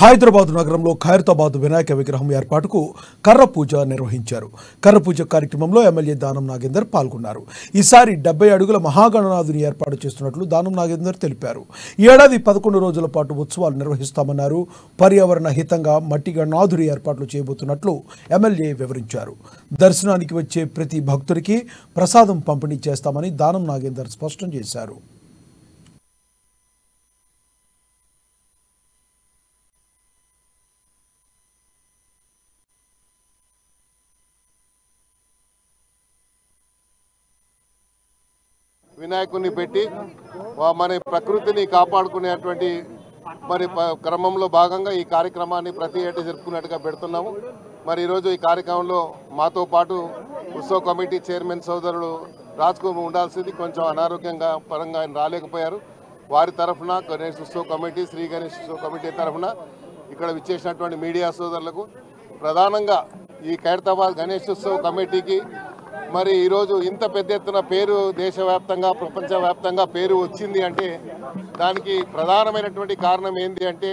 హైదరాబాద్ నగరంలో ఖైరతాబాద్ వినాయక విగ్రహం ఏర్పాటుకు కర్ర పూజ నిర్వహించారు. కర్ర పూజ కార్యక్రమంలో ఎమ్మెల్యే దానం నాగేందర్ పాల్గొన్నారు. ఈసారి 70 అడుగుల మహాగణనాథుని ఏర్పాటు చేస్తున్నట్లు దానం నాగేందర్ తెలిపారు. ఈ ఏడాది 11 రోజుల పాటు ఉత్సవాలు నిర్వహిస్తామన్నారు. పర్యావరణ హితంగా మట్టి గణనాథుడి ఏర్పాట్లు చేయబోతున్నట్లు ఎమ్మెల్యే వివరించారు. దర్శనానికి వచ్చే ప్రతి భక్తుడికి ప్రసాదం పంపిణీ చేస్తామని దానం నాగేందర్ స్పష్టం చేశారు. వినాయకుని పెట్టి మన ప్రకృతిని కాపాడుకునేటువంటి క్రమంలో భాగంగా ఈ కార్యక్రమాన్ని ప్రతి ఏటా జరుపుకున్నట్టుగా పెడుతున్నాము. ఈరోజు ఈ కార్యక్రమంలో మాతో పాటు ఉత్సవ కమిటీ చైర్మన్ సోదరుడు రాజ్ కుమార్ ఉండాల్సింది కొంచెం అనారోగ్యంగా పరంగా ఆయన రాలేకపోయారు. వారి తరఫున గణేష్ ఉత్సవ కమిటీ శ్రీ గణేష్ ఉత్సవ కమిటీ తరఫున ఇక్కడ విచ్చేసినటువంటి మీడియా సోదరులకు ప్రధానంగా ఈ ఖైరతాబాద్ గణేష్ ఉత్సవ కమిటీకి ఈరోజు ఇంత పెద్ద ఎత్తున పేరు దేశవ్యాప్తంగా ప్రపంచవ్యాప్తంగా పేరు వచ్చింది అంటే దానికి ప్రధానమైనటువంటి కారణం ఏంటి అంటే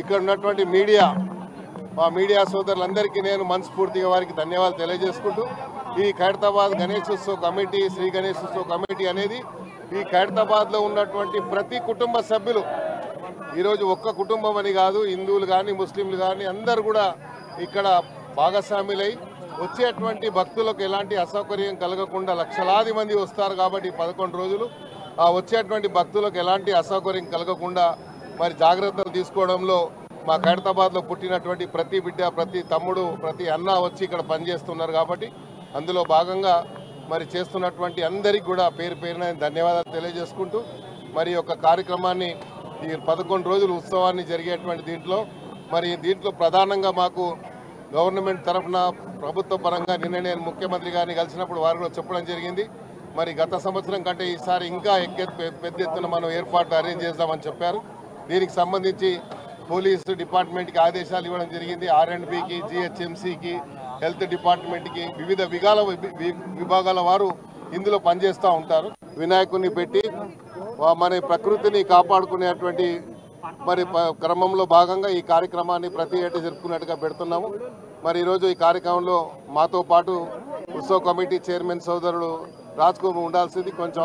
ఇక్కడ ఉన్నటువంటి మీడియా సోదరులందరికీ నేను మనస్ఫూర్తిగా వారికి ధన్యవాదాలు తెలియజేసుకుంటూ ఈ ఖైరతాబాద్ గణేష్ ఉత్సవ కమిటీ శ్రీ గణేష్ ఉత్సవ కమిటీ అనేది ఈ ఖైరతాబాద్లో ఉన్నటువంటి ప్రతి కుటుంబ సభ్యులు ఈరోజు ఒక్క కుటుంబం అని కాదు, హిందువులు కానీ ముస్లింలు కానీ అందరూ కూడా ఇక్కడ భాగస్వాములై వచ్చేటువంటి భక్తులకు ఎలాంటి అసౌకర్యం కలగకుండా లక్షలాది మంది వస్తారు కాబట్టి 11 రోజులు వచ్చేటువంటి భక్తులకు ఎలాంటి అసౌకర్యం కలగకుండా జాగ్రత్తలు తీసుకోవడంలో మా ఖైరతాబాద్లో పుట్టినటువంటి ప్రతి బిడ్డ ప్రతి తమ్ముడు ప్రతి అన్న వచ్చి ఇక్కడ పనిచేస్తున్నారు కాబట్టి అందులో భాగంగా చేస్తున్నటువంటి అందరికీ కూడా పేరు పేరున ధన్యవాదాలు తెలియజేసుకుంటూ యొక్క కార్యక్రమాన్ని ఈ 11 రోజులు ఉత్సవాన్ని జరిగేటువంటి దీంట్లో ప్రధానంగా మాకు గవర్నమెంట్ తరఫున ప్రభుత్వ పరంగా నిన్న నేను ముఖ్యమంత్రి గారిని కలిసినప్పుడు వారు కూడా చెప్పడం జరిగింది. గత సంవత్సరం కంటే ఈసారి ఇంకా పెద్ద ఎత్తున మనం ఏర్పాట్లు అరేంజ్ చేద్దామని చెప్పారు. దీనికి సంబంధించి పోలీసు డిపార్ట్మెంట్కి ఆదేశాలు ఇవ్వడం జరిగింది. R&Bకి GHMCకి హెల్త్ డిపార్ట్మెంట్కి వివిధ విభాగాల వారు ఇందులో పనిచేస్తూ ఉంటారు. వినాయకుని పెట్టి మన ప్రకృతిని కాపాడుకునేటువంటి క్రమంలో భాగంగా ఈ కార్యక్రమాన్ని ప్రతి ఏటా జరుపుకున్నట్టుగా పెడుతున్నాము. ఈరోజు ఈ కార్యక్రమంలో మాతో పాటు ఉత్సవ కమిటీ చైర్మన్ సోదరుడు రాజ్ కుమార్ ఉండాల్సింది కొంచెం